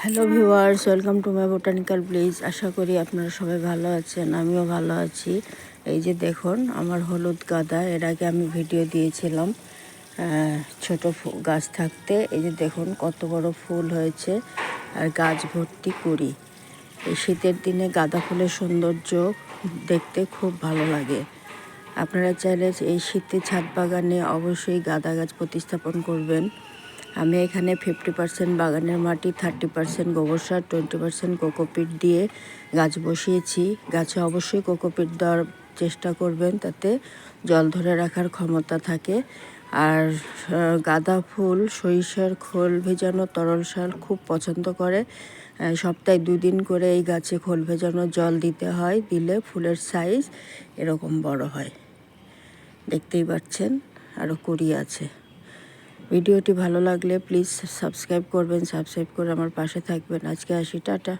Hello viewers, welcome to my botanical place. আশা করি আপনারা সবাই ভালো আছেন, আমিও ভালো আছি। এই যে দেখুন আমার হলুদ গাঁদা, এর আগে আমি ভিডিও দিয়েছিলাম ছোট গাছ থাকতে। এই যে দেখুন কত বড় ফুল হয়েছে আর গাছ ভর্তি কুড়ি। এই শীতের দিনে গাঁদা ফুলের সৌন্দর্য দেখতে খুব ভালো লাগে। আপনারা চাইলে এই শীতে ছাদ বাগানে অবশ্যই গাঁদা গাছ প্রতিস্থাপন করবেন। আমি এখানে 50% বাগানের মাটি, 30% গোবর সার, 20% কোকোপিট দিয়ে গাছ বসিয়েছি। গাছে অবশ্যই কোকোপিট দেওয়ার চেষ্টা করবেন, তাতে জল ধরে রাখার ক্ষমতা থাকে। আর গাঁদা ফুল সরিষার খোল ভেজানো তরল সার খুব পছন্দ করে। সপ্তাহে 2 দিন করে এই গাছে খোল ভেজানো জল দিতে হয়, দিলে ফুলের সাইজ এরকম বড় হয়। দেখতেই পাচ্ছেন আরও কুড়ি আছে। ভিডিওটি ভালো লাগলে প্লিজ সাবস্ক্রাইব করবেন, সাবস্ক্রাইব করে আমার পাশে থাকবেন। আজকে আসি, টাটা।